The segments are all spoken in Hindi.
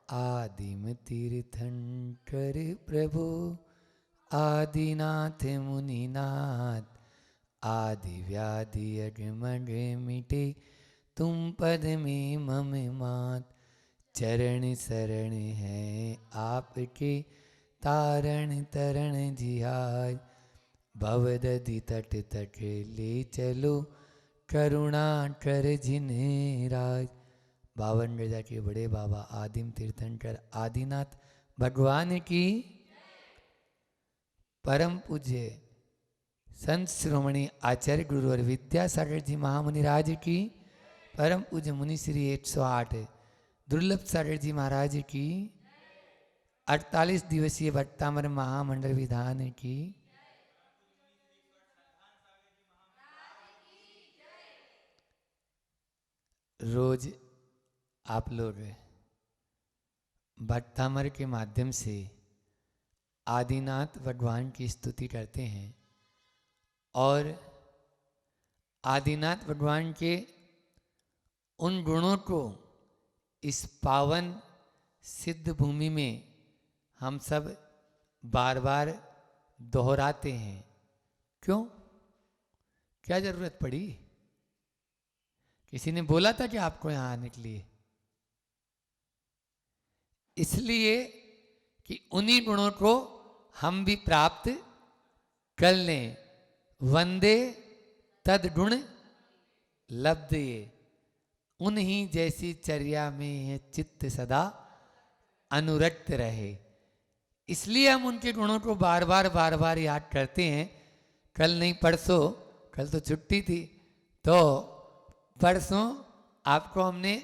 आदिम तीर्थंकर प्रभु आदिनाथ मुनिनाथ आदि व्याधि अगमग मिटे तुम पद में मम मात। चरण शरण है आपके तारण तरण जिहाज। भवदधि तट तट ले चलो करुणा कर जिन्हें राज। 52 गजा के बड़े बाबा आदिम तीर्थंकर आदिनाथ भगवान की परम पूज्य संत श्रोमणी आचार्य गुरुवर विद्यासागर जी महामुनि राज की परम पूज्य मुनि श्री 108 दुर्लभ सागर जी महाराज की 48 दिवसीय भट्टामर महामंडल विधान की रोज आप लोग भट्टामर के माध्यम से आदिनाथ भगवान की स्तुति करते हैं और आदिनाथ भगवान के उन गुणों को इस पावन सिद्ध भूमि में हम सब बार बार दोहराते हैं। क्यों? क्या जरूरत पड़ी? किसी ने बोला था कि आपको यहां आने के लिए? इसलिए कि उन्हीं गुणों को हम भी प्राप्त कर लें। वंदे तद गुण लब्धे, उन्हीं जैसी चर्या में है चित्त सदा अनुरक्त रहे। इसलिए हम उनके गुणों को बार बार याद करते हैं। कल नहीं परसों, कल तो छुट्टी थी, तो परसों आपको हमने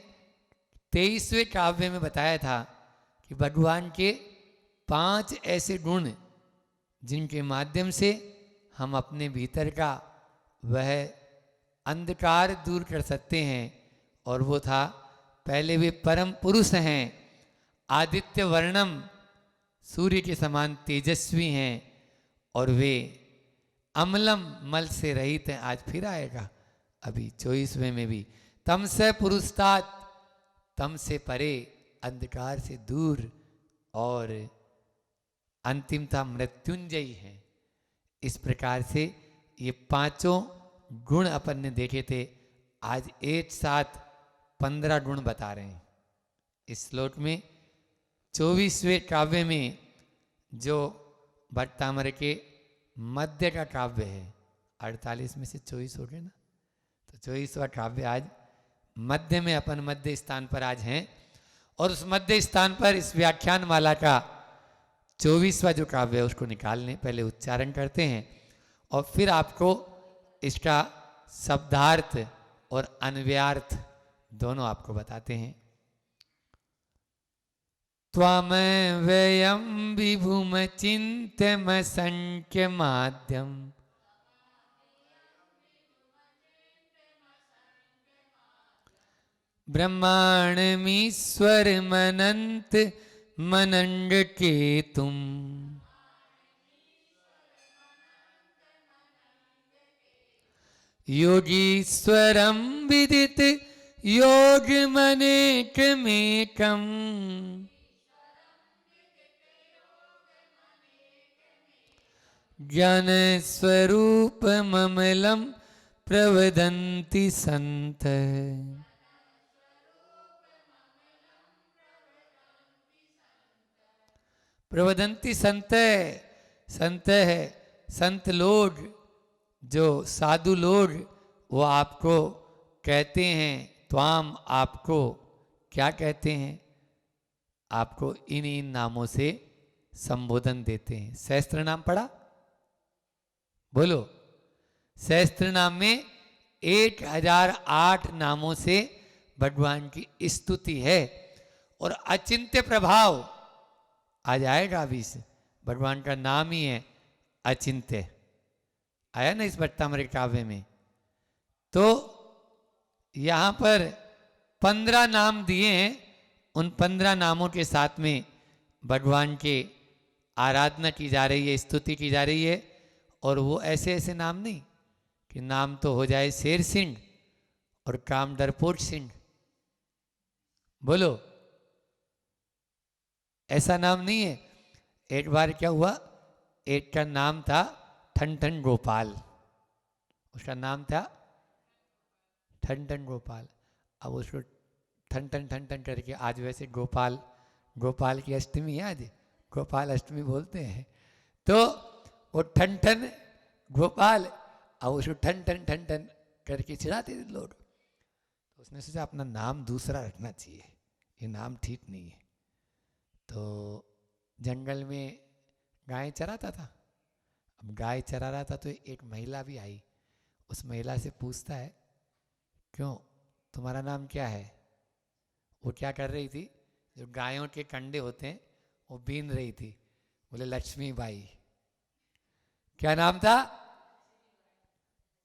23वें काव्य में बताया था कि भगवान के 5 ऐसे गुण जिनके माध्यम से हम अपने भीतर का वह अंधकार दूर कर सकते हैं। और वो था, पहले वे परम पुरुष हैं, आदित्य वर्णम, सूर्य के समान तेजस्वी हैं, और वे अम्लम, मल से रहित हैं। आज फिर आएगा अभी 24वें में भी, तम से पुरुषतात, तम से परे, अंधकार से दूर, और अंतिम था मृत्युंजयी है। इस प्रकार से ये 5 गुण अपन ने देखे थे। आज एक साथ 15 गुण बता रहे हैं। इस श्लोक में 24वें काव्य में, जो भट्टामर के मध्य का काव्य है, 48 में से 24 हो गए ना, तो 24वां काव्य आज मध्य में, अपन मध्य स्थान पर आज हैं। और उस मध्य स्थान पर इस व्याख्यान माला का 24वां जो काव्य है उसको निकाल लें। पहले उच्चारण करते हैं और फिर आपको इसका शब्दार्थ और अन्वयार्थ दोनों आपको बताते हैं। त्वम व्ययम विभुम चिंतम संख्य माध्यम, ब्रह्मांडमीश्वर मनंत मनंड के तुम। योगीश्वरम विदित योग मनेकमेकम, ज्ञान स्वरूप ममलम प्रवदन्ति संत। प्रवदन्ति संत, संत है संत लोग, जो साधु लोग, वो आपको कहते हैं, त्वाम, आपको क्या कहते हैं? आपको इन इन नामों से संबोधन देते हैं। सहस्त्र नाम पढ़ा? बोलो। सहस्त्र नाम में 1008 नामों से भगवान की स्तुति है। और अचिंत्य प्रभाव आज आएगा अभी से, भगवान का नाम ही है अचिंत्य, आया ना इस भट्टामर काव्य में। तो यहां पर 15 नाम दिए हैं। उन 15 नामों के साथ में भगवान के आराधना की जा रही है, स्तुति की जा रही है। और वो ऐसे ऐसे नाम नहीं कि नाम तो हो जाए शेर सिंह और काम डरपोक सिंह। बोलो। ऐसा नाम नहीं है। एक बार क्या हुआ, एक का नाम था ठन ठन गोपाल, उसका नाम था ठन ठन गोपाल। अब उसको ठन ठन करके, आज वैसे गोपाल, गोपाल की अष्टमी है आज, गोपाल अष्टमी बोलते हैं, तो वो ठन ठन गोपाल, अब उसको ठन ठन करके चिढ़ाते थे लोग। तो उसने सोचा अपना नाम दूसरा रखना चाहिए, ये नाम ठीक नहीं है। तो जंगल में गाय चराता था। अब गाय चरा रहा था तो एक महिला भी आई। उस महिला से पूछता है, क्यों, तुम्हारा नाम क्या है? वो क्या कर रही थी, जो गायों के कंडे होते हैं वो बीन रही थी। बोले लक्ष्मी बाई। क्या नाम था?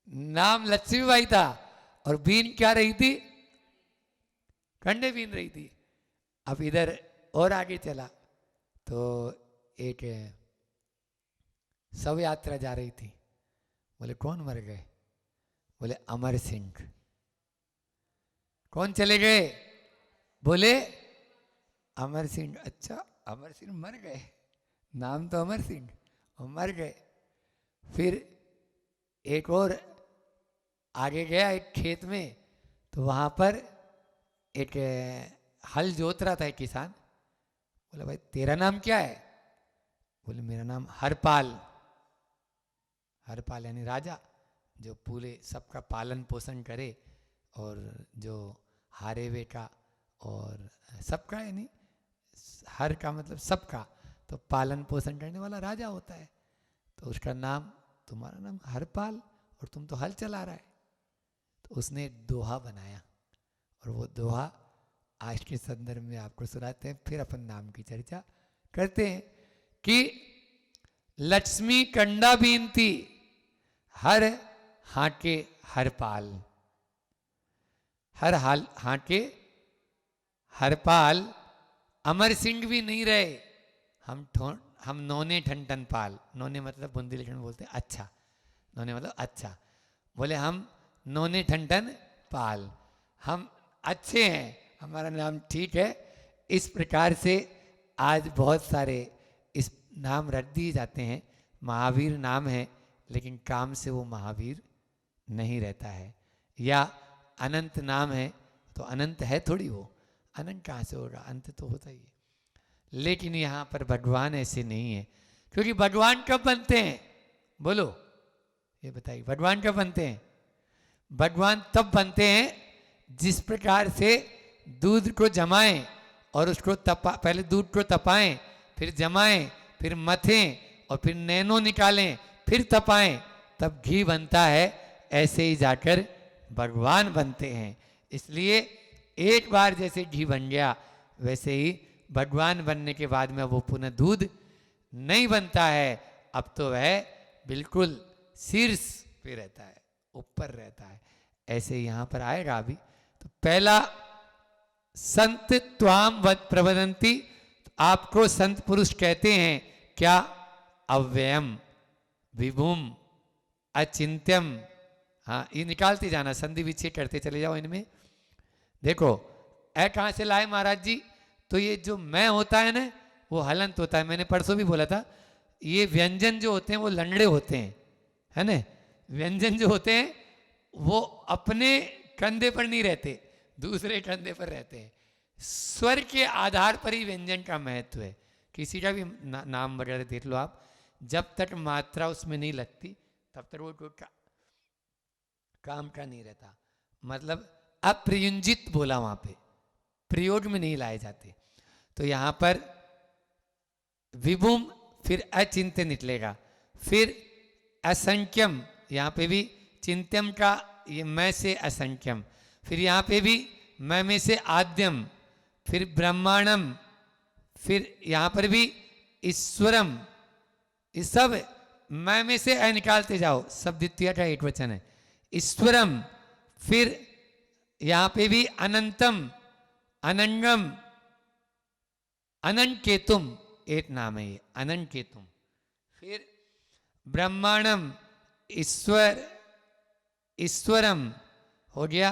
नाम लक्ष्मी बाई था, और बीन क्या रही थी? कंडे बीन रही थी। अब इधर और आगे चला तो एक शव यात्रा जा रही थी। बोले कौन मर गए? बोले अमर सिंह। कौन चले गए? बोले अमर सिंह। अच्छा, अमर सिंह मर गए, नाम तो अमर सिंह, और मर गए। फिर एक और आगे गया एक खेत में, तो वहां पर एक हल जोत रहा था एक किसान। बोला भाई तेरा नाम क्या है? बोले मेरा नाम हरपाल। हरपाल यानी राजा, जो पूरे सबका पालन पोषण करे, और जो हारे हुए का और सबका, यानी हर का मतलब सबका, तो पालन पोषण करने वाला राजा होता है। तो उसका नाम, तुम्हारा नाम हरपाल, और तुम तो हल चला रहा है। तो उसने एक दोहा बनाया, और वो दोहा आज के संदर्भ में आपको सुनाते हैं, फिर अपन नाम की चर्चा करते हैं। कि लक्ष्मी कंडा बीनती, हर हाके हरपाल। हर हाल हाके हरपाल। अमर सिंह भी नहीं रहे, हम नौने ठन ठन पाल। नौने मतलब बुंदेलखंड में बोलते हैं अच्छा, नौने मतलब अच्छा। बोले हम नौने ठन ठन पाल, हम अच्छे हैं, हमारा नाम ठीक है। इस प्रकार से आज बहुत सारे इस नाम रख दिए जाते हैं। महावीर नाम है, लेकिन काम से वो महावीर नहीं रहता है। या अनंत नाम है, तो अनंत है थोड़ी, वो अनंत कहाँ से होगा, अंत तो होता ही है। लेकिन यहाँ पर भगवान ऐसे नहीं है। क्योंकि भगवान कब बनते हैं? बोलो, ये बताइए, भगवान कब बनते हैं? भगवान तब बनते हैं जिस प्रकार से दूध को जमाएं और उसको पहले दूध को तपाएं, फिर जमाएं, फिर मथें, और फिर नैनो निकालें, फिर तपाएं, तब घी बनता है। ऐसे ही जाकर भगवान बनते हैं। इसलिए एक बार जैसे घी बन गया, वैसे ही भगवान बनने के बाद में वो पुनः दूध नहीं बनता है। अब तो वह बिल्कुल शीर्ष पे रहता है, ऊपर रहता है। ऐसे यहाँ पर आएगा अभी। तो पहला, संत त्वाम वद प्रवदंती, आपको संत पुरुष कहते हैं क्या? अव्ययम, विभुम, अचिंत्यम। हाँ, ये निकालते जाना, संधि विच्छेद करते चले जाओ इनमें। देखो ऐ कहाँ से लाए महाराज जी? तो ये जो मैं होता है ना, वो हलंत होता है। मैंने परसों भी बोला था, ये व्यंजन जो होते हैं वो लंगड़े होते हैं, है ना। व्यंजन जो होते हैं वो अपने कंधे पर नहीं रहते, दूसरे कंधे पर रहते हैं। स्वर के आधार पर ही व्यंजन का महत्व है। किसी का भी नाम वगैरह देख लो आप, जब तक मात्रा उसमें नहीं लगती तब तक वो कोई काम का नहीं रहता। मतलब अप्रयुंजित बोला, वहां पे प्रयोग में नहीं लाए जाते। तो यहां पर विभुम, फिर अचिंत्य निकलेगा, फिर असंख्यम, यहां पे भी चिंत्यम का ये मैं से असंख्यम, फिर यहां पे भी मैं में से आद्यम, फिर ब्रह्मांडम, फिर यहां पर भी ईश्वरम। इस सब मैं में से अ निकालते जाओ, सब द्वितीय का एक वचन है, ईश्वरम। फिर यहां पे भी अनंतम, अनंगम, अनंत केतुम, एक नाम है ये अनंत केतुम। फिर ब्रह्मांडम, ईश्वर, ईश्वरम हो गया,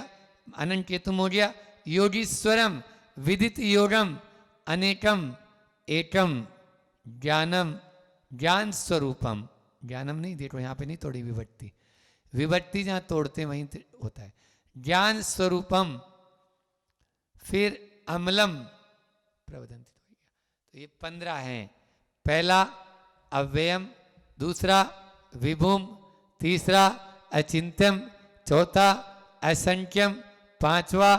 अनंत केतुम हो गया। योगीश्वरम, विदित योगम, अनेकम, एकम ज्ञानम ज्ञान स्वरूपम, ज्ञानम नहीं, देखो यहाँ पे नहीं तोड़ी विभक्ति, विभक्ति जहाँ तोड़ते हैं वहीं होता है। ज्ञान स्वरूपम, फिर अमलम प्रवदंती, तो ये 15 हैं। पहला अव्ययम, दूसरा विभुम, तीसरा अचिंत्यम, चौथा असंख्यम, पांचवा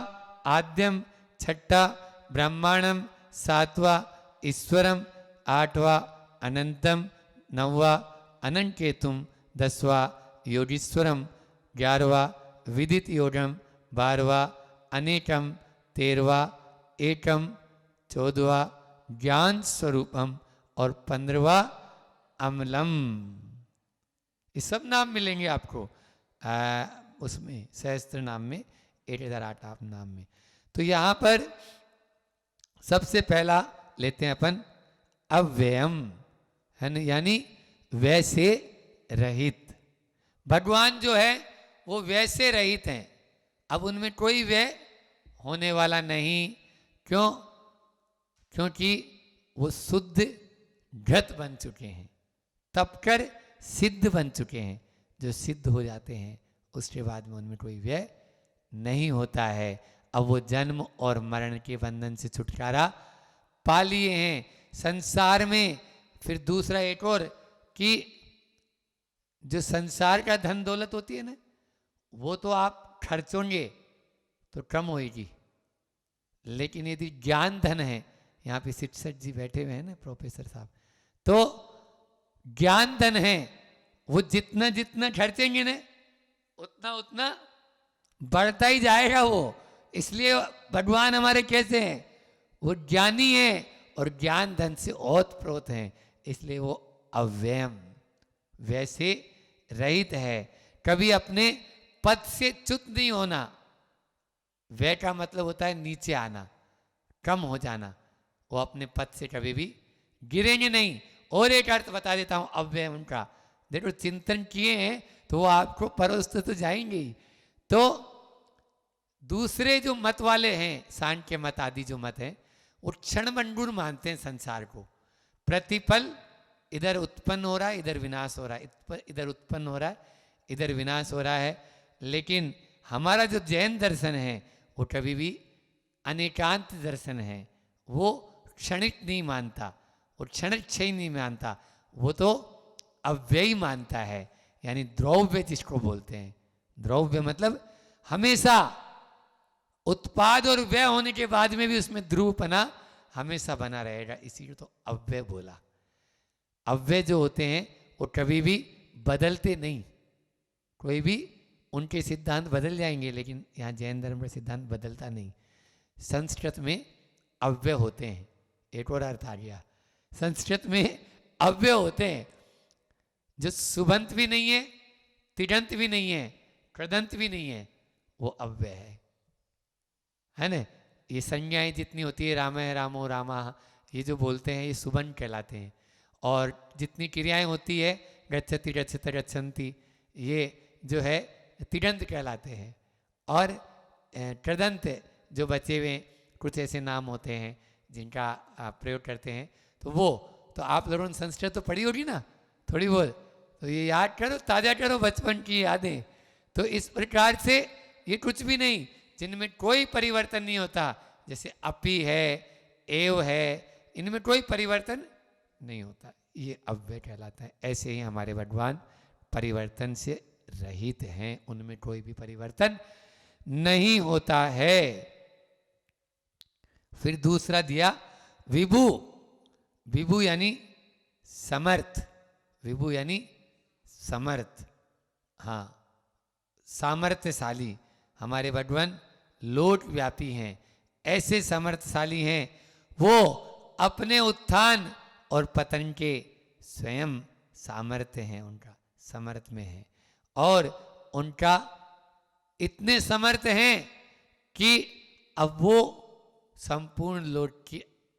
आद्यम, छठा ब्रह्मांडम, सातवा ईश्वरम, आठवा अनंतम, नववा अनंकेतुम, दसवा योगीश्वरम, 11वां विदित योगम, 12वां अनेकम, 13वां एकम, 14वां ज्ञान स्वरूपम और 15वां अमलम। ये सब नाम मिलेंगे आपको उसमें सहस्त्र नाम में, 8008 नाम में। तो यहाँ पर सबसे पहला लेते हैं अपन अव्ययम, है ना, यानी व्यय से रहित। भगवान जो है वो व्यय से रहित हैं। अब उनमें कोई व्यय होने वाला नहीं। क्यों? क्योंकि वो शुद्ध घृत बन चुके हैं, तपकर सिद्ध बन चुके हैं। जो सिद्ध हो जाते हैं उसके बाद में उनमें कोई व्यय नहीं होता है। अब वो जन्म और मरण के बंधन से छुटकारा पा लिए हैं। संसार में फिर दूसरा एक और कि जो संसार का धन दौलत होती है ना, वो तो आप खर्चोंगे तो कम होएगी, लेकिन यदि ज्ञान धन है, यहाँ पे शिक्षक जी बैठे हुए हैं ना, प्रोफेसर साहब, तो ज्ञान धन है, वो जितना जितना खर्चेंगे ना उतना उतना बढ़ता ही जाएगा वो। इसलिए भगवान हमारे कैसे हैं? वो ज्ञानी है और ज्ञान धन से ओत प्रोत हैं, इसलिए वो अव्ययम, वैसे रहित है। कभी अपने पद से च्युत नहीं होना। व्यय का मतलब होता है नीचे आना, कम हो जाना। वो अपने पद से कभी भी गिरेंगे नहीं। और एक अर्थ बता देता हूं अव्यय उनका, देखो चिंतन किए हैं तो वो आपको परोसते तो जाएंगे ही। तो दूसरे जो मत वाले हैं, सांख्य मत आदि जो मत हैं, वो क्षणभंगुर मानते हैं संसार को। प्रतिपल इधर उत्पन्न हो रहा है, इधर विनाश हो रहा है, इधर उत्पन्न हो रहा है, इधर विनाश हो रहा है। लेकिन हमारा जो जैन दर्शन है वो कभी भी अनेकांत दर्शन है। वो क्षणिक नहीं मानता, वो क्षणिक क्षय नहीं मानता, वो तो अव्ययी मानता है। यानी द्रव्य जिसको बोलते हैं, द्रव्य मतलब हमेशा उत्पाद और व्यय होने के बाद में भी उसमें ध्रुवपना हमेशा बना रहेगा, इसीलिए तो अव्यय बोला। अव्यय जो होते हैं वो कभी भी बदलते नहीं। कोई भी उनके सिद्धांत बदल जाएंगे, लेकिन यहाँ जैन धर्म का सिद्धांत बदलता नहीं। संस्कृत में अव्यय होते हैं, एक और अर्थ आ गया, संस्कृत में अव्यय होते हैं जो सुबंत भी नहीं है, तिगंत भी नहीं है, कृदंत भी नहीं है, वो अव्यय है ना। ये संज्ञाएं जितनी होती है, राम है रामो रामा, ये जो बोलते हैं ये सुबंत कहलाते हैं। और जितनी क्रियाएं होती है गच्छति गच्छत गच्छन्ति, ये जो है तिगंत कहलाते हैं। और कृदंत जो बचे हुए कुछ ऐसे नाम होते हैं जिनका प्रयोग करते हैं, तो वो तो आप लोगों ने संस्कृत तो पढ़ी होगी ना थोड़ी बहुत, तो ये याद करो, ताज़ा करो बचपन की यादें। तो इस प्रकार से ये कुछ भी नहीं, जिनमें कोई परिवर्तन नहीं होता। जैसे अपि है, एव है, इनमें कोई परिवर्तन नहीं होता, ये अव्यय कहलाता है। ऐसे ही हमारे भगवान परिवर्तन से रहित हैं, उनमें कोई भी परिवर्तन नहीं होता है। फिर दूसरा दिया विभु। विभु यानी समर्थ, विभु यानी समर्थ, हाँ सामर्थ्यशाली। हमारे भगवान लोक व्यापी हैं, ऐसे समर्थशाली हैं, वो अपने उत्थान और पतन के स्वयं सामर्थ्य हैं, उनका समर्थ में है। और उनका इतने समर्थ हैं कि अब वो संपूर्ण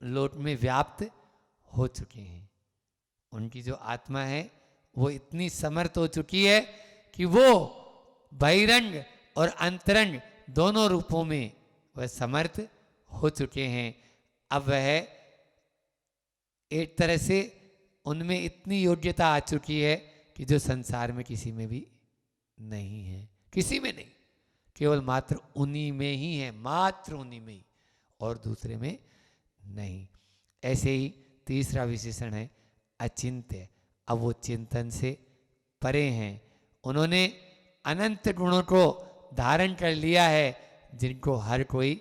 लोक में व्याप्त हो चुके हैं। उनकी जो आत्मा है वो इतनी समर्थ हो चुकी है कि वो बहिरंग और अंतरंग दोनों रूपों में वह समर्थ हो चुके हैं। अब वह एक तरह से उनमें इतनी योग्यता आ चुकी है कि जो संसार में किसी में भी नहीं है, किसी में नहीं, केवल मात्र उन्हीं में ही है, मात्र उन्हीं में ही, और दूसरे में नहीं। ऐसे ही तीसरा विशेषण है अचिंत्य। अब वो चिंतन से परे हैं, उन्होंने अनंत गुणों को धारण कर लिया है जिनको हर कोई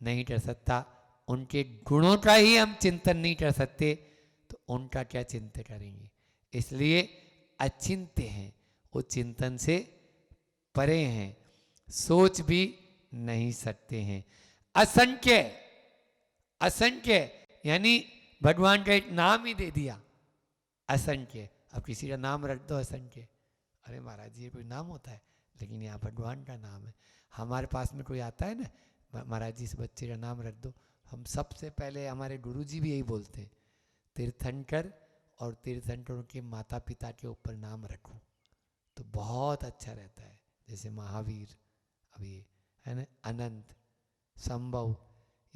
नहीं कर सकता। उनके गुणों का ही हम चिंतन नहीं कर सकते तो उनका क्या चिंतन करेंगे। इसलिए अचिंत्य हैं, वो चिंतन से परे हैं, सोच भी नहीं सकते हैं। असंख्य, असंख्य यानी भगवान का एक नाम ही दे दिया असंख्य। अब किसी का नाम रख दो असंख्य, अरे महाराज जी ये कोई नाम होता है, लेकिन यहाँ भगवान का नाम है। हमारे पास में कोई आता है ना, महाराज जी इस बच्चे का नाम रख दो, हम सबसे पहले, हमारे गुरु जी भी यही बोलते हैं, तीर्थंकर और तीर्थंकरों के माता पिता के ऊपर नाम रखो तो बहुत अच्छा रहता है। जैसे महावीर, अभी है ना, अनंत, संभव,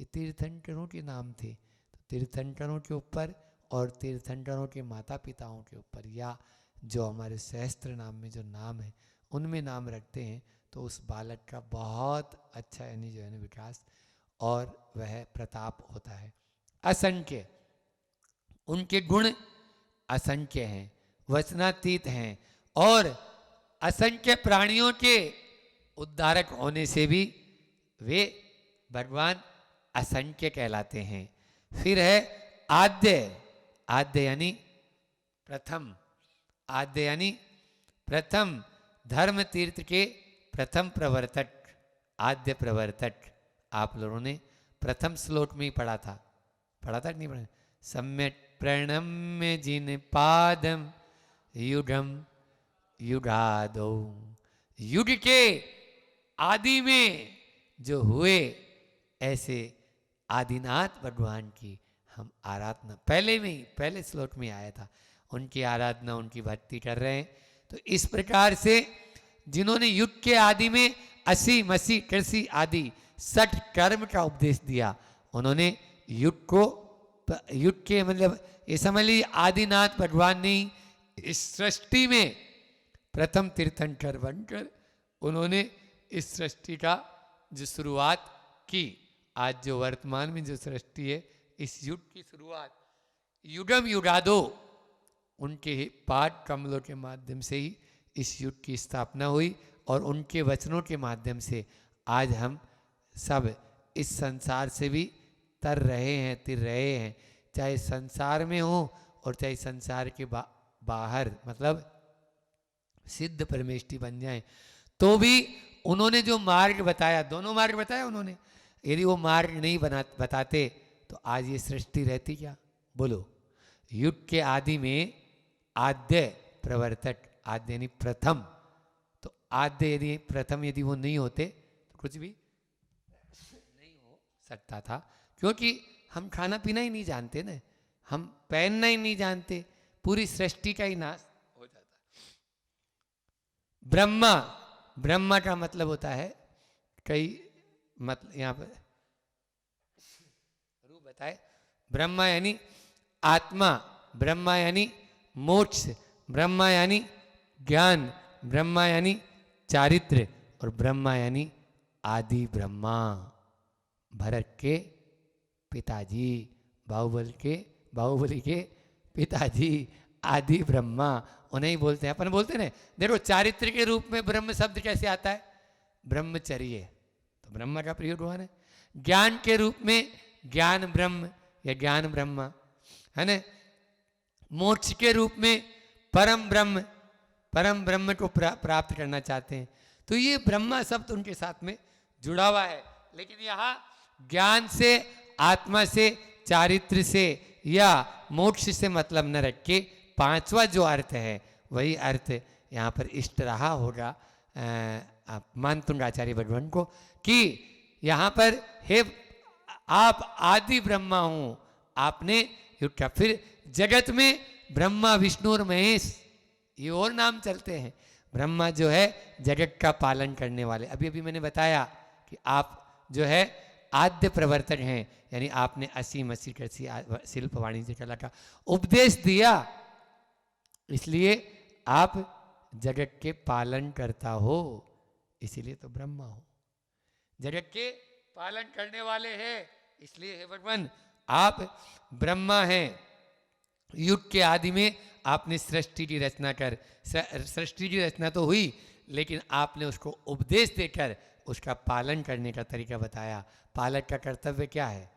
ये तीर्थंकरों के नाम थे। तो तीर्थंकरों के ऊपर और तीर्थंकरों के माता पिताओं के ऊपर, या जो हमारे सहस्त्र नाम में जो नाम है उनमें नाम रखते हैं तो उस बालक का बहुत अच्छा यानी जो है ना विकास और वह प्रताप होता है। असंख्य, उनके गुण असंख्य हैं, वचनातीत हैं, और असंख्य प्राणियों के उद्धारक होने से भी वे भगवान असंख्य कहलाते हैं। फिर है आद्य। आद्य यानी प्रथम, आद्य यानी प्रथम, धर्म तीर्थ के प्रथम प्रवर्तक, आद्य प्रवर्तक। आप लोगों ने प्रथम श्लोक में ही पढ़ा था कि नहीं पढ़ा? सम्यक प्रणम्य जिन पादम युगम युगादो। युग के आदि में जो हुए ऐसे आदिनाथ भगवान की हम आराधना, पहले में ही पहले श्लोक में आया था, उनकी आराधना उनकी भक्ति कर रहे हैं। तो इस प्रकार से जिन्होंने युग के आदि में असी मसी कृषि आदि 60 कर्म का उपदेश दिया, उन्होंने युग को, युग के मतलब ये समझ लीजिए आदिनाथ भगवान ने इस सृष्टि में प्रथम तीर्थंकर बनकर उन्होंने इस सृष्टि का जो शुरुआत की। आज जो वर्तमान में जो सृष्टि है, इस युग की शुरुआत युगम युगादो उनके पाद कमलों के माध्यम से ही इस युग की स्थापना हुई, और उनके वचनों के माध्यम से आज हम सब इस संसार से भी तर रहे हैं, तिर रहे हैं। चाहे संसार में हो और चाहे संसार के बाहर, मतलब सिद्ध परमेष्टि बन जाए, तो भी उन्होंने जो मार्ग बताया, दोनों मार्ग बताया उन्होंने, यदि वो मार्ग नहीं बताते तो आज ये सृष्टि रहती क्या? बोलो। युग के आदि में आद्य प्रवर्तक, आद्य यानी प्रथम, तो आद्य यदि प्रथम यदि वो नहीं होते तो कुछ भी नहीं हो सकता था। क्योंकि हम खाना पीना ही नहीं जानते ना, हम पहनना ही नहीं जानते, पूरी सृष्टि का ही नाश हो जाता। ब्रह्मा, ब्रह्मा का मतलब होता है कई, मतलब यहाँ पर रूप बताए। ब्रह्मा यानी आत्मा, ब्रह्मा यानी मोक्ष, ब्रह्मा यानी ज्ञान, ब्रह्मा यानी चारित्र, और ब्रह्मा यानी आदि ब्रह्मा। भरत के पिताजी, बाहुबली के पिताजी आदि ब्रह्मा, उन्हें ही बोलते हैं। अपन बोलते हैं ना, देखो चारित्र के रूप में ब्रह्म शब्द कैसे आता है? ब्रह्मचर्य, तो ब्रह्मा का प्रयोग हुआ ना। ज्ञान के रूप में ज्ञान ब्रह्म या ज्ञान ब्रह्मा, है ना। मोक्ष के रूप में परम ब्रह्म, परम ब्रह्म को प्राप्त करना चाहते हैं, तो ये ब्रह्मा शब्द उनके साथ में जुड़ा हुआ है। लेकिन यहाँ ज्ञान से, आत्मा से, चारित्र से या मोक्ष से मतलब न रख के पांचवा जो अर्थ है वही अर्थ यहाँ पर इष्ट रहा होगा मानतुंड आचार्य भगवान को, कि यहाँ पर हे आप आदि ब्रह्मा हो, आपने युक्ता। फिर जगत में ब्रह्मा विष्णु और महेश ये और नाम चलते हैं। ब्रह्मा जो है जगत का पालन करने वाले, अभी अभी मैंने बताया कि आप जो है आद्य प्रवर्तक हैं, यानी आपने असी मसी कृषि शिल्प वाणिज्य कला का उपदेश दिया, इसलिए आप जगत के पालन करता हो, इसीलिए तो ब्रह्मा हो। जगत के पालन करने वाले हैं, इसलिए हे भगवान आप ब्रह्मा हैं। युग के आदि में आपने सृष्टि की रचना कर, सृष्टि की रचना तो हुई, लेकिन आपने उसको उपदेश देकर उसका पालन करने का तरीका बताया। पालक का कर्तव्य क्या है?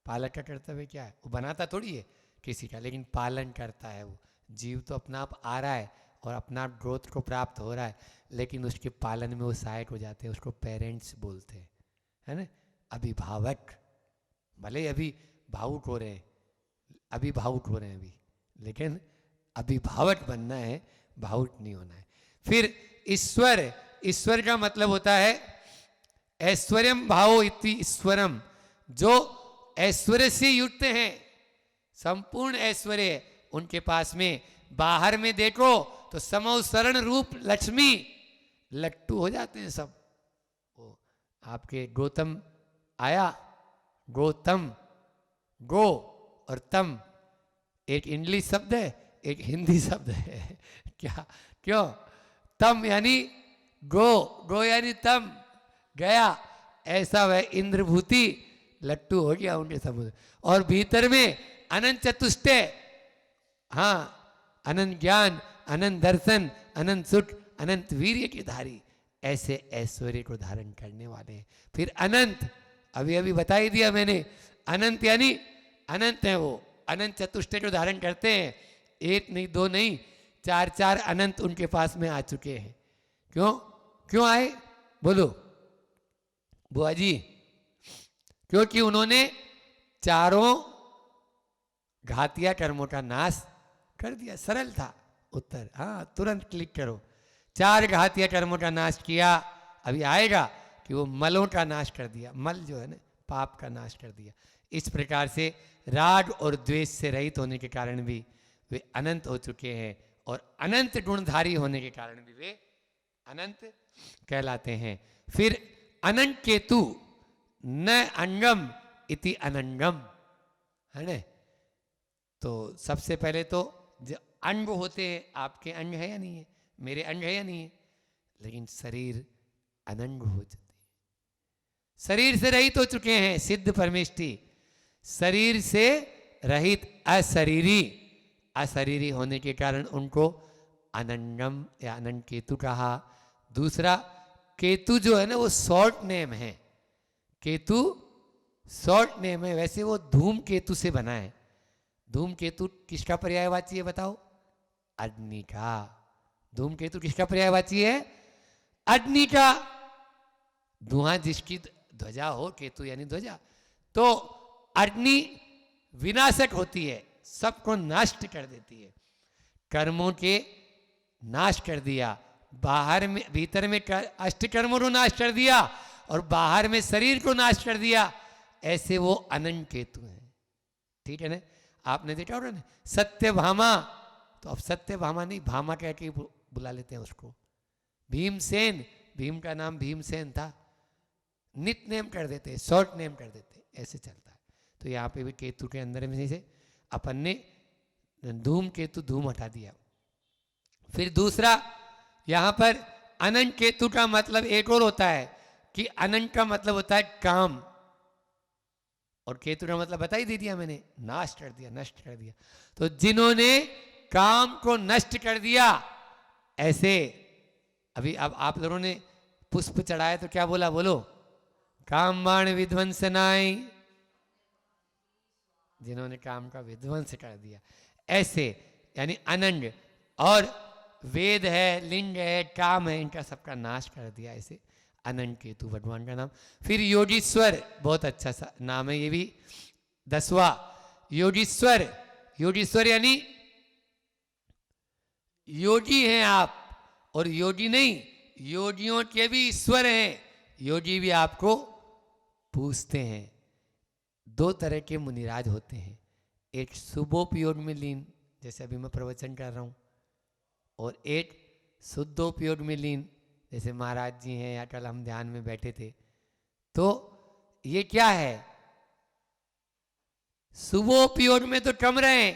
पालक का कर्तव्य क्या है? वो बनाता थोड़ी है किसी का, लेकिन पालन करता है। वो जीव तो अपना आप आ रहा है और अपना आप ग्रोथ को प्राप्त हो रहा है, लेकिन उसके पालन में वो सहायक हो जाते हैं, उसको पेरेंट्स बोलते हैं, है ना, अभिभावक। भले ही अभी भावुक हो रहे हैं, अभी भावुक हो रहे हैं अभी, लेकिन अभिभावक बनना है, भावुक नहीं होना है। फिर ईश्वर, ईश्वर का मतलब होता है ऐश्वर्यम भावो इति ईश्वरम, जो ऐश्वर्य से युक्त हैं, संपूर्ण ऐश्वर्य उनके पास में। बाहर में देखो तो समौसरण रूप लक्ष्मी, लट्टू हो जाते हैं सब। वो आपके गौतम आया, गौतम, गो और तम एक इंग्लिश शब्द है, एक हिंदी शब्द है। क्या? क्यों? तम यानी गो, गो यानी तम, गया। ऐसा वह इंद्रभूति लट्टू हो गया उनके समुद्र। और भीतर में अनंत चतुष्टय, हाँ, अनंत ज्ञान, अनंत दर्शन, अनंत सुख, अनंत वीर्य के धारी, ऐसे ऐश्वर्य को धारण करने वाले हैं। फिर अनंत, अभी अभी बता ही दिया मैंने, अनंत यानी अनंत है वो, अनंत चतुष्टय को धारण करते हैं। एक नहीं, दो नहीं, चार चार अनंत उनके पास में आ चुके हैं। क्यों? क्यों आए? बोलो बुआ जी। क्योंकि उन्होंने चारों घातिया कर्मों का नाश कर दिया। सरल था उत्तर, हाँ, तुरंत क्लिक करो। चार घातिया कर्मों का नाश किया। अभी आएगा कि वो मलों का नाश कर दिया, मल जो है ना, पाप का नाश कर दिया। इस प्रकार से राग और द्वेष से रहित होने के कारण भी वे अनंत हो चुके हैं, और अनंत गुणधारी होने के कारण भी वे अनंत कहलाते हैं। फिर अनंत केतु, न अंगम इति अनंगम, है ना। तो सबसे पहले तो जो अंग होते हैं, आपके अंग है या नहीं है, मेरे अंग है या नहीं है, लेकिन शरीर अनंग हो जाते हैं, शरीर से रहित हो चुके हैं। सिद्ध परमेष्टि शरीर से रहित अशरीरी, अशरीरी होने के कारण उनको अनंगम या अनंग केतु कहा। दूसरा, केतु जो है ना, वो शॉर्ट नेम है। केतु शॉर्ट नेम है, वैसे वो धूम केतु से बना है। धूम केतु किसका पर्यायवाची है बताओ? अग्नि का। धूम केतु किसका पर्यायवाची है? अग्नि का। धुआं जिसकी ध्वजा हो, केतु यानी ध्वजा, तो अग्नि विनाशक होती है, सबको नष्ट कर देती है। कर्मों के नाश कर दिया, बाहर में, भीतर में अष्ट कर्मों को नाश कर दिया, और बाहर में शरीर को नाश कर दिया। ऐसे वो अनंत केतु हैं। ठीक है ना? आपने देखा होगा ना सत्यभामा, तो अब सत्यभामा नहीं, भामा कह के बुला लेते हैं उसको। भीमसेन, भीम का नाम भीमसेन था, नित नेम कर देते, शॉर्ट नेम कर देते, ऐसे चलता है। तो यहाँ पे भी केतु के अंदर में से अपन ने धूम केतु, धूम हटा दिया। फिर दूसरा, यहाँ पर अनंत केतु का मतलब एक और होता है कि अनंत का मतलब होता है काम, और केतु का मतलब बता ही दे दिया मैंने, नाश कर दिया, नष्ट कर दिया। तो जिन्होंने काम को नष्ट कर दिया, ऐसे अभी अब आप लोगों ने पुष्प चढ़ाया तो क्या बोला? बोलो, काम बाण विध्वंसनाय, जिन्होंने काम का विध्वंस कर दिया, ऐसे यानी अनंग। और वेद है, लिंग है, काम है, इनका सबका नाश कर दिया, ऐसे अनंत केतु भगवान का नाम। फिर योगीश्वर, बहुत अच्छा सा नाम है ये भी, 10वां योगीश्वर। योगीश्वर यानी योगी हैं आप, और योगी नहीं, योगियों के भी ईश्वर हैं। योगी भी आपको पूछते हैं। दो तरह के मुनिराज होते हैं, एक शुभोपयोग में लीन, जैसे अभी मैं प्रवचन कर रहा हूं, और एक शुद्धोपयोग में लीन, जैसे महाराज जी हैं या कल हम ध्यान में बैठे थे। तो ये क्या है, शुभोपयोग में तो कम रहे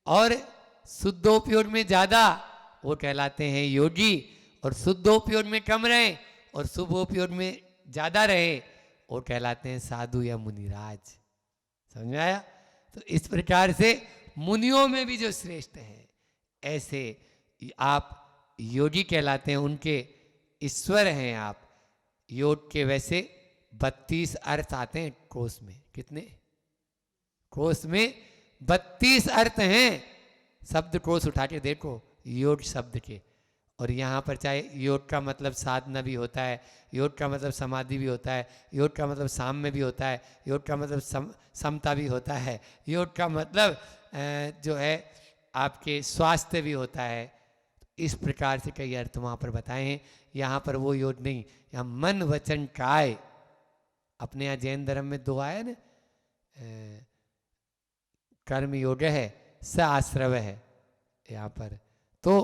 और शुद्धोपयोग में ज्यादा, वो कहलाते हैं योगी। और शुद्धोपयोग में कम रहे और शुभोपयोग में ज्यादा रहे, वो कहलाते हैं साधु या मुनिराज। समझ में आया? तो इस प्रकार से मुनियों में भी जो श्रेष्ठ है, ऐसे आप योगी कहलाते हैं, उनके ईश्वर हैं आप। योग के वैसे 32 अर्थ आते हैं कोश में। कितने? कोश में 32 अर्थ हैं। शब्द कोश उठा के देखो योग शब्द के, और यहाँ पर चाहे योग का मतलब साधना भी होता है, योग का मतलब समाधि भी होता है, योग का मतलब साम्य भी होता है, योग का मतलब समता भी होता है, योग का मतलब जो है आपके स्वास्थ्य भी होता है। इस प्रकार से कई अर्थ वहाँ पर बताए हैं। यहाँ पर वो योग नहीं, यहाँ मन वचन काय। अपने यहाँ जैन धर्म में 2 आया ना, कर्म योग है, स आश्रव है यहाँ पर। तो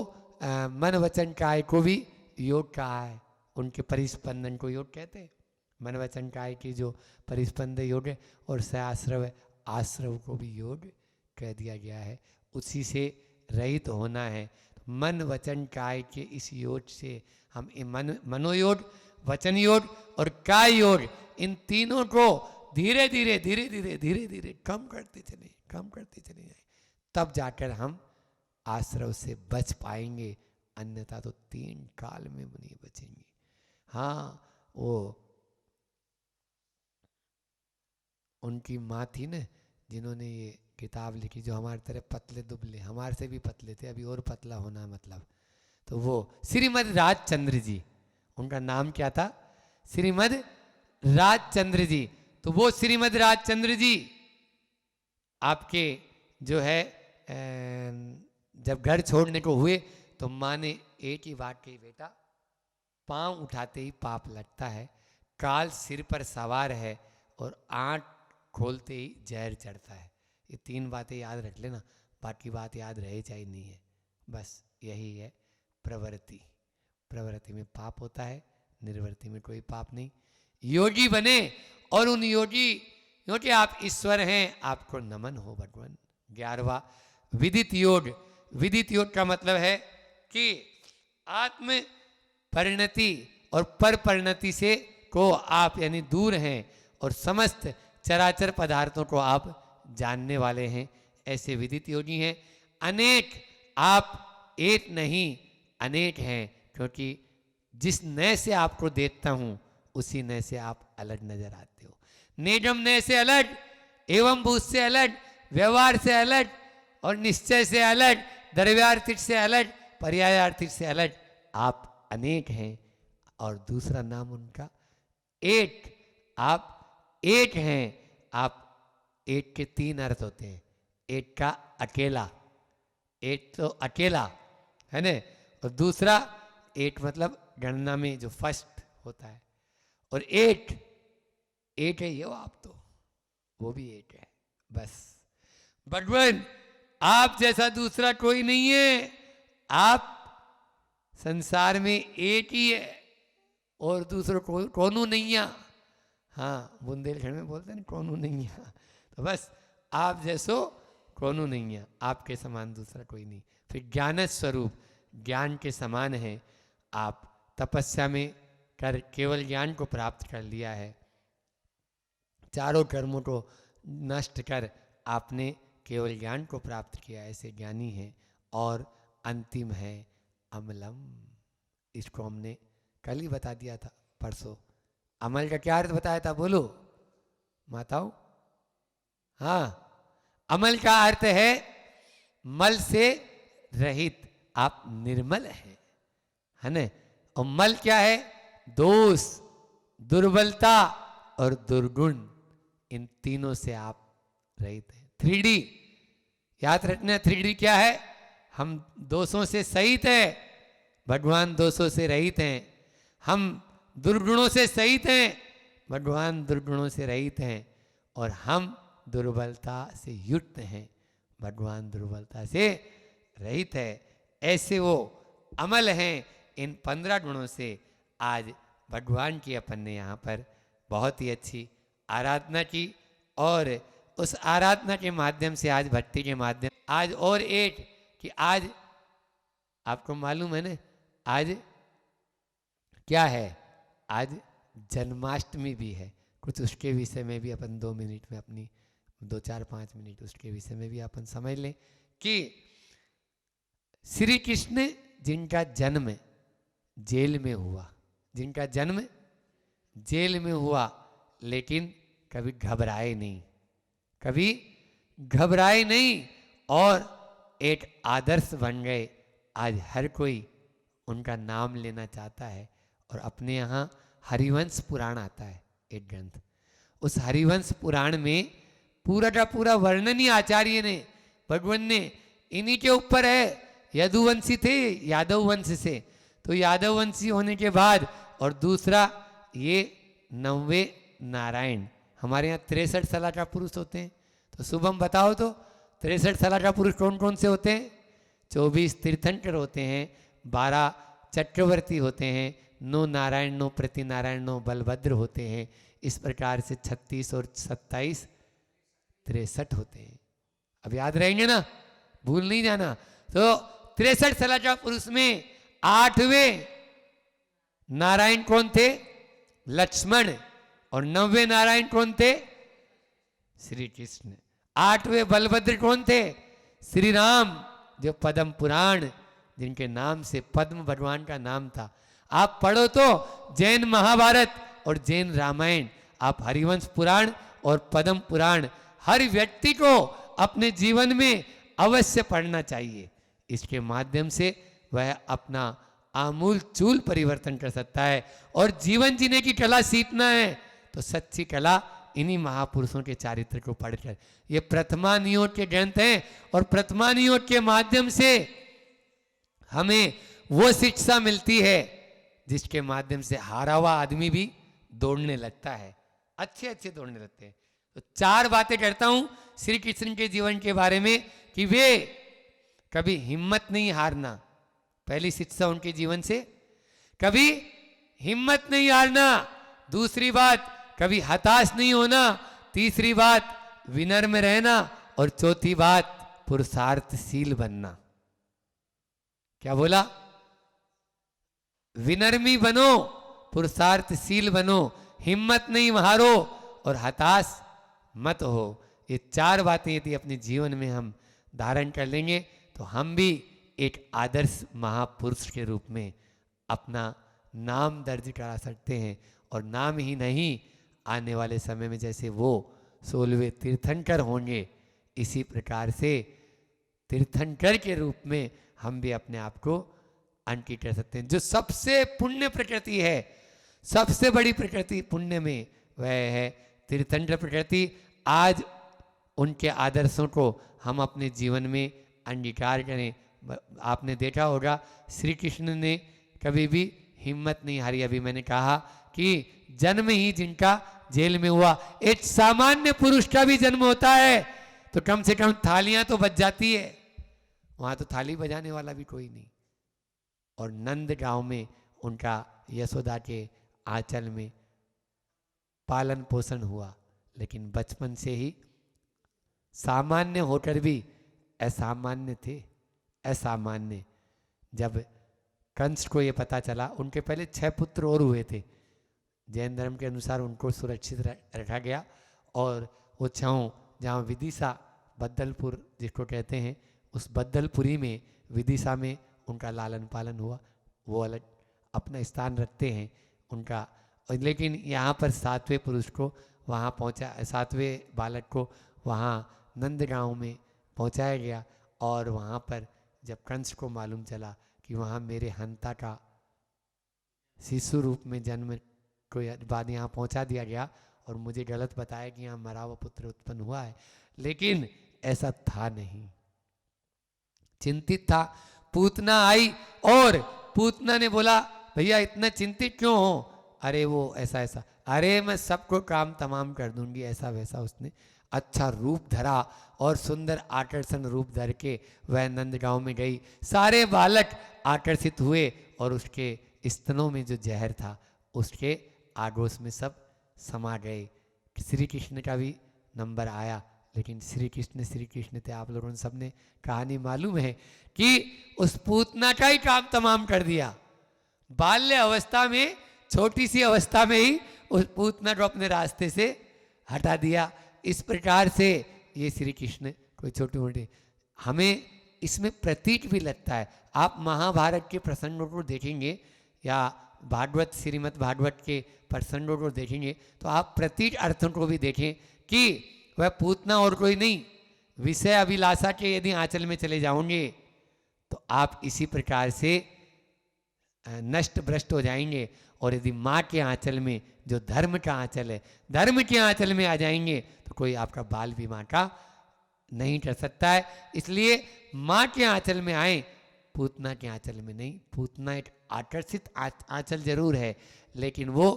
मन वचन काय को भी योग कहा है, उनके परिस्पंदन को योग कहते हैं। मन वचन काय की जो परिस्पंद योग है, और स आश्रव है, आश्रव को भी योग कह दिया गया है। उसी से रहित होना है। मन वचन काय के इस योग से हम मनोयोग, वचन योग और काय योग, इन तीनों को धीरे धीरे धीरे धीरे धीरे धीरे कम करते चले जाए, तब जाकर हम आश्रव से बच पाएंगे। अन्यथा तो 3 काल में नहीं बचेंगे। हाँ, वो उनकी माँ थी ना, जिन्होंने ये किताब लिखी, जो हमारे तरह पतले दुबले, हमारे से भी पतले थे, अभी और पतला होना मतलब, तो वो श्रीमद राजचंद्र जी, उनका नाम क्या था? श्रीमद राजचंद्र जी। तो वो श्रीमद राजचंद्र जी आपके जो है जब घर छोड़ने को हुए, तो माँ ने एक ही बात कही, बेटा पांव उठाते ही पाप लगता है, काल सिर पर सवार है, और आंख खोलते ही जहर चढ़ता है। ये 3 बातें याद रख लेना, बाकी बात याद रहे चाहे नहीं है। बस यही है प्रवृत्ति। प्रवृत्ति में पाप होता है, निर्वृत्ति में कोई पाप नहीं। योगी बने, और उन योगी, क्योंकि आप ईश्वर हैं, आपको नमन हो भगवान। 11वां विदित योग। विदित योग का मतलब है कि आत्म परिणति और पर परिणति से को आप यानी दूर हैं, और समस्त चराचर पदार्थों को आप जानने वाले हैं, ऐसे विदित योगी हैं। अनेक, आप एक नहीं अनेक हैं, क्योंकि जिस नय से आपको देखता हूं उसी नय से आप अलग नजर आते हो। निगम नय से अलग, एवं भूत से अलग, व्यवहार से अलग, और निश्चय से अलग, द्रव्यार्थिक से अलग, पर्यायार्थिक से अलग, आप अनेक हैं। और दूसरा नाम उनका एक। आप एक हैं। आप एक के 3 अर्थ होते हैं। एक का अकेला, एक तो अकेला है ना, और दूसरा एक मतलब गणना में जो फर्स्ट होता है, और एक है ये आप, तो वो भी एक है। बस भगवान आप जैसा दूसरा कोई नहीं है। आप संसार में एक ही है, और दूसरा कौनू नहीं है। हाँ, बुंदेलखंड में बोलते हैं कौनू नहीं है, तो बस आप जैसो कौनू नहीं है, आपके समान दूसरा कोई नहीं। फिर ज्ञान स्वरूप, ज्ञान के समान है। आप तपस्या में कर केवल ज्ञान को प्राप्त कर लिया है, चारों कर्मों को नष्ट कर आपने केवल ज्ञान को प्राप्त किया, ऐसे ज्ञानी हैं। और अंतिम है अमलम। इसको हमने कल ही बता दिया था, परसों। अमल का क्या अर्थ बताया था, बोलो माताओं? हाँ, अमल का अर्थ है मल से रहित, आप निर्मल हैं, है ना। और मल क्या है? दोष, दुर्बलता और दुर्गुण, इन तीनों से आप रहित हैं। 3D याद रखना। 3D क्या है? हम दोषों से सहित हैं, भगवान दोषों से रहित हैं। हम दुर्गुणों से सहित हैं, भगवान दुर्गुणों से रहित हैं। और हम दुर्बलता से युक्त हैं, भगवान दुर्बलता से रहित है। ऐसे वो अमल हैं। इन 15 गुणों से आज भगवान की अपन ने यहाँ पर बहुत ही अच्छी आराधना की, और उस आराधना के माध्यम से आज भक्ति के माध्यम आज और एक कि आज आपको मालूम है ना आज क्या है, आज जन्माष्टमी भी है। कुछ उसके विषय में भी अपन 2 मिनट में अपनी 2-4-5 मिनट उसके विषय में भी अपन समझ लें कि श्री कृष्ण जिनका जन्म जेल में हुआ, जिनका जन्म जेल में हुआ, लेकिन कभी घबराए नहीं, कभी घबराए नहीं और एक आदर्श बन गए। आज हर कोई उनका नाम लेना चाहता है। और अपने यहाँ हरिवंश पुराण आता है एक ग्रंथ, उस हरिवंश पुराण में पूरा का पूरा वर्णन ही आचार्य ने भगवान ने इन्हीं के ऊपर है। यदुवंशी थे यादव वंश से, तो यादव वंशी होने के बाद और दूसरा ये 90 नारायण, हमारे यहाँ 63 साल का पुरुष होते हैं। तो शुभम बताओ तो 63 साल का पुरुष कौन कौन से होते हैं? 24 तीर्थंकर होते हैं, 12 चक्रवर्ती होते हैं, 9 नारायण, 9 प्रतिनारायण, 9 बलभद्र होते हैं। इस प्रकार से 36 और 27 63 होते हैं। अब याद रहेंगे ना, भूल नहीं जाना। तो 63 साल का पुरुष में 8वें नारायण कौन थे? लक्ष्मण। और 90 नारायण कौन थे? श्री कृष्ण। 8वें बलभद्र कौन थे? श्री राम, जो पद्म पुराण, जिनके नाम से पद्म भगवान का नाम था। आप पढ़ो तो जैन महाभारत और जैन रामायण, आप हरिवंश पुराण और पद्म पुराण हर व्यक्ति को अपने जीवन में अवश्य पढ़ना चाहिए। इसके माध्यम से वह अपना आमूल चूल परिवर्तन कर सकता है। और जीवन जीने की कला सीखना है तो सच्ची कला इन्हीं महापुरुषों के चारित्र को पढ़कर, ये प्रथमा नियोग के ग्रंथ हैं और प्रथमा नियोग के माध्यम से हमें वो शिक्षा मिलती है जिसके माध्यम से हारा हुआ आदमी भी दौड़ने लगता है, अच्छे अच्छे दौड़ने लगते हैं। तो 4 बातें करता हूं श्री कृष्ण के जीवन के बारे में कि वे कभी हिम्मत नहीं हारना। पहली शिक्षा उनके जीवन से, कभी हिम्मत नहीं हारना। दूसरी बात, कभी हताश नहीं होना। तीसरी बात, विनम्र रहना। और चौथी बात, पुरुषार्थशील बनना। क्या बोला? विनम्री बनो, पुरुषार्थशील बनो, हिम्मत नहीं हारो और हताश मत हो। ये 4 बातें यदि अपने जीवन में हम धारण कर लेंगे तो हम भी एक आदर्श महापुरुष के रूप में अपना नाम दर्ज करा सकते हैं। और नाम ही नहीं, आने वाले समय में जैसे वो 16वें तीर्थंकर होंगे, इसी प्रकार से तीर्थंकर के रूप में हम भी अपने आप को अंकित कर सकते हैं। जो सबसे पुण्य प्रकृति है, सबसे बड़ी प्रकृति पुण्य में, वह है तीर्थंकर प्रकृति। आज उनके आदर्शों को हम अपने जीवन में अंगीकार करें। आपने देखा होगा श्री कृष्ण ने कभी भी हिम्मत नहीं हारी। अभी मैंने कहा कि जन्म ही जिनका जेल में हुआ, एक सामान्य पुरुष का भी जन्म होता है तो कम से कम थालियां तो बज जाती है, वहां तो थाली बजाने वाला भी कोई नहीं। और नंद गांव में उनका यशोदा के आंचल में पालन पोषण हुआ, लेकिन बचपन से ही सामान्य होकर भी असामान्य थे। असामान्य। जब कंस को ये पता चला, उनके पहले 6 पुत्र और हुए थे, जैन धर्म के अनुसार उनको सुरक्षित रखा गया। और वो 6 जहाँ विदिशा बद्दलपुर जिसको कहते हैं, उस बद्दलपुरी में विदिशा में उनका लालन पालन हुआ। वो अलग अपना स्थान रखते हैं उनका। लेकिन यहाँ पर 7वें पुरुष को वहाँ पहुँचा, 7वें बालक को वहाँ नंदगांव में पहुँचाया गया। और वहाँ पर जब कंस को मालूम चला कि वहाँ मेरे हंता का शिशु रूप में जन्म को बाद यहाँ पहुँचा दिया गया और मुझे गलत बताया कि यहाँ मरा हुआ पुत्र उत्पन्न हुआ है, लेकिन ऐसा था नहीं। चिंतित था। पूतना आई और पूतना ने बोला, भैया इतना चिंतित क्यों हो? अरे वो ऐसा ऐसा, अरे मैं सबको काम तमाम कर दूंगी, ऐसा वैसा। उसने अच्छा रूप धरा और सुंदर आकर्षण रूप धर के वह नंदगांव में गई। सारे बालक आकर्षित हुए और उसके स्तनों में जो जहर था उसके आगोश में सब समा गए। श्री कृष्ण का भी नंबर आया, लेकिन श्री कृष्ण थे। आप लोगों ने सबने कहानी मालूम है कि उस पूतना का ही काम तमाम कर दिया। बाल्य अवस्था में, छोटी सी अवस्था में ही उस पूतना को अपने रास्ते से हटा दिया। इस प्रकार से ये श्री कृष्ण कोई छोटे मोटे, हमें इसमें प्रतीक भी लगता है। आप महाभारत के प्रसंगों को देखेंगे या भागवत, श्रीमद् भागवत के प्रसंगों को देखेंगे तो आप प्रतीक अर्थों को भी देखें कि वह पूतना और कोई नहीं, विषय अभिलाषा के यदि आंचल में चले जाओगे तो आप इसी प्रकार से नष्ट भ्रष्ट हो जाएंगे। और यदि माँ के आंचल में, जो धर्म का आंचल है, धर्म के आंचल में आ जाएंगे तो कोई आपका बाल भी माँ का नहीं कर सकता है। इसलिए माँ के आंचल में आए, पूतना के आंचल में नहीं। पूतना एक आकर्षित आंचल जरूर है, लेकिन वो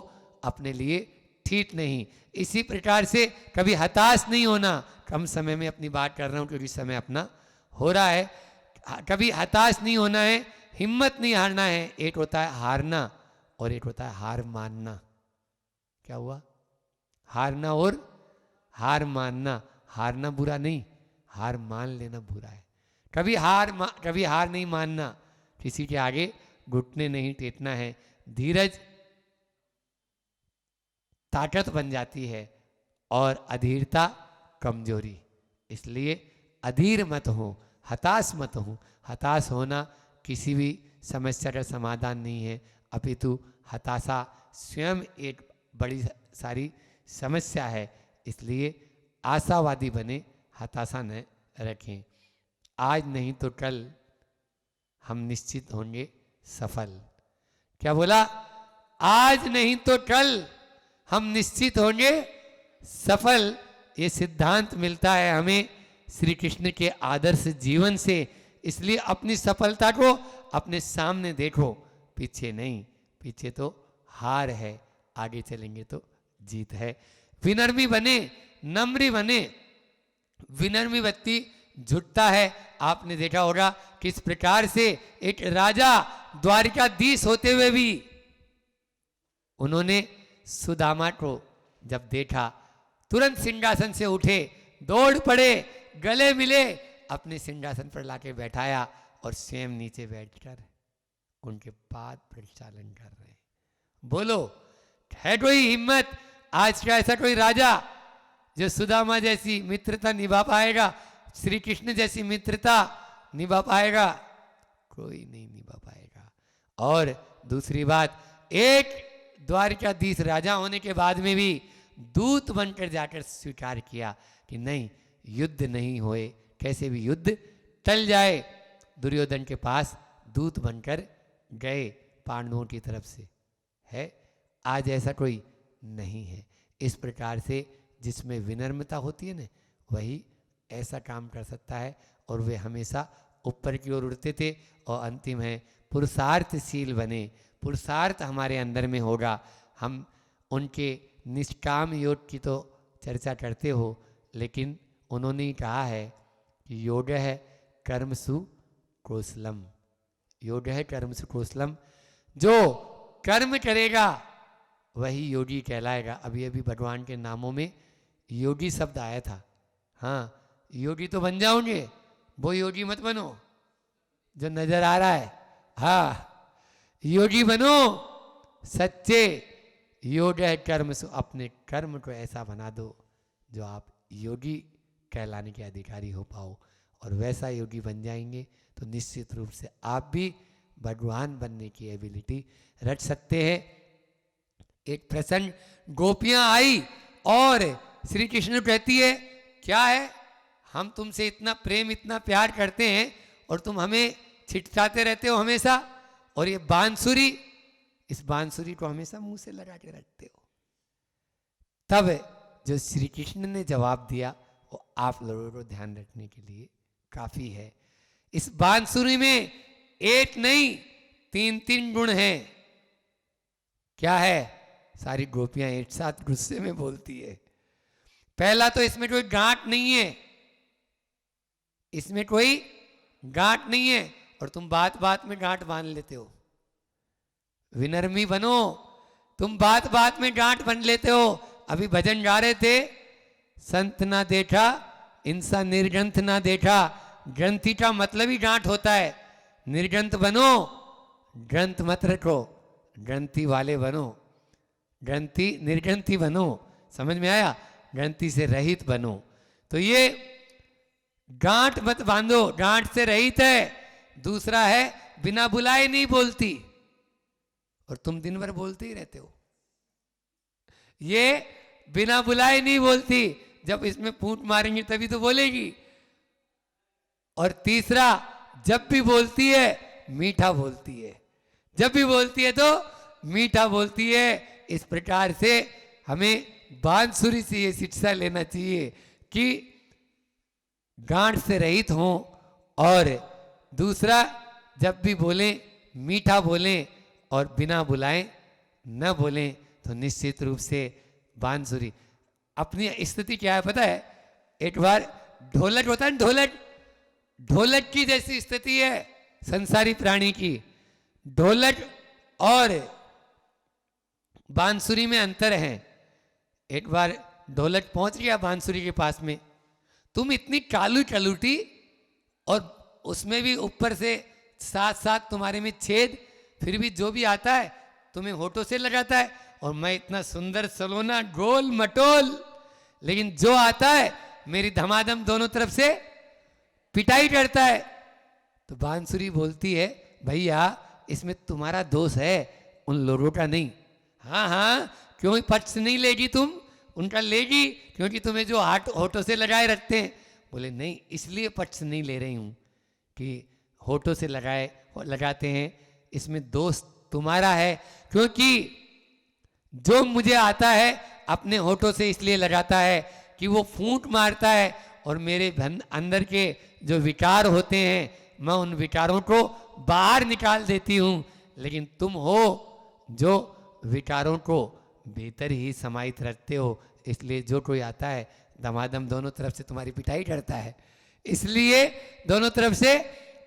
अपने लिए ठीक नहीं। इसी प्रकार से कभी हताश नहीं होना। कम समय में अपनी बात कर रहा हूँ क्योंकि समय अपना हो रहा है। कभी हताश नहीं होना है, हिम्मत नहीं हारना है। एक होता है हारना और एक होता है हार मानना। क्या हुआ? हारना और हार मानना। हारना बुरा नहीं, हार मान लेना बुरा है। कभी हार नहीं मानना, किसी के आगे घुटने नहीं टेकना है। धीरज ताकत बन जाती है और अधीरता कमजोरी। इसलिए अधीर मत हो, हताश मत हो। हताश होना किसी भी समस्या का समाधान नहीं है, अपितु हताशा स्वयं एक बड़ी सारी समस्या है। इसलिए आशावादी बने, हताशा न रखें। आज नहीं तो कल हम निश्चित होंगे सफल। क्या बोला? आज नहीं तो कल हम निश्चित होंगे सफल। ये सिद्धांत मिलता है हमें श्री कृष्ण के आदर्श जीवन से। इसलिए अपनी सफलता को अपने सामने देखो, पीछे नहीं। पीछे तो हार है, आगे चलेंगे तो जीत है। विनम्री बने, नम्री बने। विनम्री व्यक्ति झुकता है। आपने देखा होगा किस प्रकार से एक राजा द्वारिकाधीश होते हुए भी उन्होंने सुदामा को जब देखा, तुरंत सिंहासन से उठे, दौड़ पड़े, गले मिले, अपने सिंहासन पर लाके बैठाया और स्वयं नीचे बैठकर उनके पाद प्रचालन कर रहे हैं। बोलो, है कोई हिम्मत आज का ऐसा कोई राजा जो सुदामा जैसी मित्रता निभा पाएगा, श्री कृष्ण जैसी मित्रता निभा पाएगा? कोई नहीं निभा पाएगा। और दूसरी बात, एक द्वारिकाधीश राजा होने के बाद में भी दूत बनकर जाकर स्वीकार किया कि नहीं, युद्ध नहीं होए, कैसे भी युद्ध टल जाए। दुर्योधन के पास दूत बनकर गए पांडवों की तरफ से। है आज ऐसा कोई नहीं है। इस प्रकार से जिसमें विनम्रता होती है ना, वही ऐसा काम कर सकता है। और वे हमेशा ऊपर की ओर उड़ते थे। और अंतिम है, पुरुषार्थशील बने। पुरुषार्थ हमारे अंदर में होगा। हम उनके निष्काम योग की तो चर्चा करते हो, लेकिन उन्होंने ही कहा है कि योग है कर्मसु कौशलम। योग है कर्मसु कौशलम। जो कर्म करेगा वही योगी कहलाएगा। अभी अभी भगवान के नामों में योगी शब्द आया था। हाँ, योगी तो बन जाओगे, वो योगी मत बनो जो नजर आ रहा है। हाँ, योगी बनो सच्चे। योग है कर्म से, अपने कर्म को ऐसा बना दो जो आप योगी कहलाने के अधिकारी हो पाओ। और वैसा योगी बन जाएंगे तो निश्चित रूप से आप भी भगवान बनने की एबिलिटी रख सकते हैं। एक प्रसन्न, गोपियां आई और श्री कृष्ण कहती है, क्या है, हम तुमसे इतना प्रेम इतना प्यार करते हैं और तुम हमें छिटकाते रहते हो हमेशा। और ये बांसुरी, इस बांसुरी को हमेशा मुंह से लगा के रखते हो। तब जो श्री कृष्ण ने जवाब दिया वो आप लोगों को ध्यान रखने के लिए काफी है। इस बांसुरी में एक नहीं 3 गुण हैं। क्या है? सारी गोपियां एक साथ गुस्से में बोलती है। पहला तो इसमें कोई गांठ नहीं है, इसमें कोई गांठ नहीं है और तुम बात बात में गांठ बांध लेते हो। विनम्री बनो, तुम बात बात में गांठ बांध लेते हो। अभी भजन गा रहे थे, संत ना देखा इंसा निर्ग्रंथ ना देखा। ग्रंथि का मतलब ही डांट होता है। निर्ग्रंथ बनो, ग्रंथ मत रखो, ग्रंथि वाले बनो। ग्रंथि निर्ग्रंथि बनो, समझ में आया? ग्रंथि से रहित बनो। तो ये गांठ मत बांधो, गांठ से रहित है। दूसरा है बिना बुलाए नहीं बोलती, और तुम दिन भर बोलते ही रहते हो। ये बिना बुलाए नहीं बोलती, जब इसमें फूंक मारेंगे तभी तो बोलेगी। और तीसरा, जब भी बोलती है मीठा बोलती है, जब भी बोलती है तो मीठा बोलती है। इस प्रकार से हमें बांसुरी से ये शिक्षा लेना चाहिए कि गांठ से रहित हों, और दूसरा जब भी बोलें मीठा बोलें, और बिना बुलाएं न बोलें। तो निश्चित रूप से बांसुरी अपनी स्थिति क्या है पता है? एक बार ढोलक होता है, ढोलक, ढोलक की जैसी स्थिति है संसारी प्राणी की। ढोलक और बांसुरी में अंतर है। एक बार ढोलक पहुंच गया बांसुरी के पास में, तुम इतनी चालू चलूटी, और उसमें भी ऊपर से साथ साथ तुम्हारे में छेद, फिर भी जो भी आता है तुम्हें होठों से लगाता है। और मैं इतना सुंदर सलोना गोल मटोल, लेकिन जो आता है मेरी धमाधम दोनों तरफ से पिटाई करता है। तो बांसुरी बोलती है, भैया इसमें तुम्हारा दोष है, उन लोगों का नहीं। हाँ हाँ, क्यों पक्ष नहीं लेगी तुम? उनका लेगी, क्योंकि तुम्हें जो हाथ होठों से लगाए रखते हैं। बोले नहीं, इसलिए पक्ष नहीं ले रही हूँ कि होठों से लगाते हैं, इसमें दोष तुम्हारा है। क्योंकि जो मुझे आता है अपने होठों से इसलिए लगाता है कि वो फूंक मारता है, और मेरे अंदर के जो विकार होते हैं मैं उन विकारों को बाहर निकाल देती हूँ। लेकिन तुम हो जो विकारों को भीतर ही समाहित रखते हो, इसलिए जो कोई आता है धमाधम दोनों तरफ से तुम्हारी पिटाई करता है, इसलिए दोनों तरफ से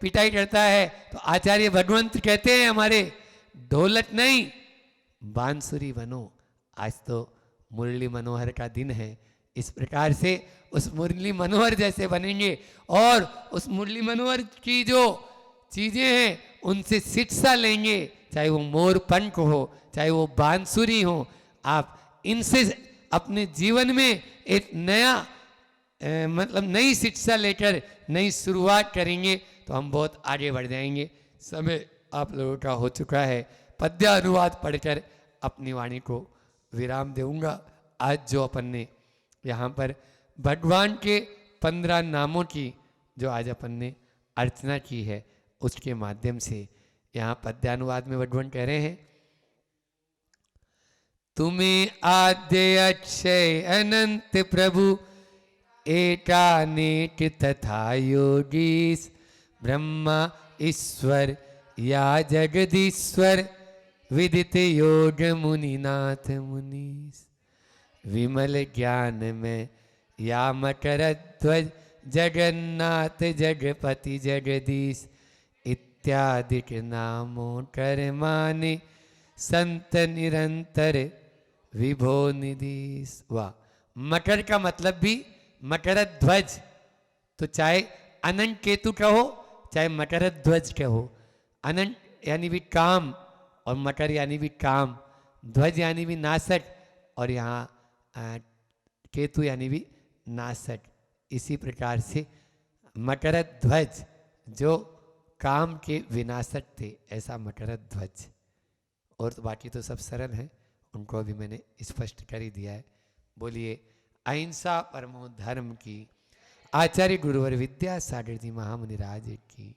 पिटाई करता है। तो आचार्य भगवंत कहते हैं हमारे, ढोलक नहीं बांसुरी बनो। आज तो मुरली मनोहर का दिन है, इस प्रकार से उस मुरली मनोहर जैसे बनेंगे, और उस मुरली मनोहर की जो चीजें हैं उनसे शिक्षा लेंगे, चाहे वो मोर पंख हो, चाहे वो बांसुरी हो। आप इनसे अपने जीवन में एक नया मतलब नई शिक्षा लेकर नई शुरुआत करेंगे तो हम बहुत आगे बढ़ जाएंगे। समय आप लोगों का हो चुका है, पद्य अनुवाद पढ़कर अपनी वाणी को विराम दूंगा। आज जो अपन ने यहाँ पर भगवान के 15 नामों की जो आज अपन ने अर्चना की है, उसके माध्यम से यहाँ पद्यानुवाद में भगवान कह रहे हैं, तुम्हें आद्य अक्षय अनंत प्रभु एकानेक तथा योगीश, ब्रह्मा ईश्वर या जगदीश्वर, विदित योग मुनिनाथ मुनीश, विमल ज्ञान में या मकर ध्वज, जगन्नाथ जगपति जगदीश, इत्यादि के नामों कर माने, संत निरंतर विभो निधीश। वाह! मकर का मतलब भी मकर ध्वज, तो चाहे अनंत केतु कहो चाहे मकर ध्वज कहो। अनंत यानी भी काम, और मकर यानी भी काम, ध्वज यानी भी नासक, और यहाँ केतु यानी भी नासक। इसी प्रकार से मकर ध्वज जो काम के विनाशक थे, ऐसा मकर ध्वज। और तो बाकी तो सब सरल हैं, उनको अभी मैंने स्पष्ट कर ही दिया है। बोलिए अहिंसा परमो धर्म की, आचार्य गुरुवर विद्यासागर जी महामुनि राज की।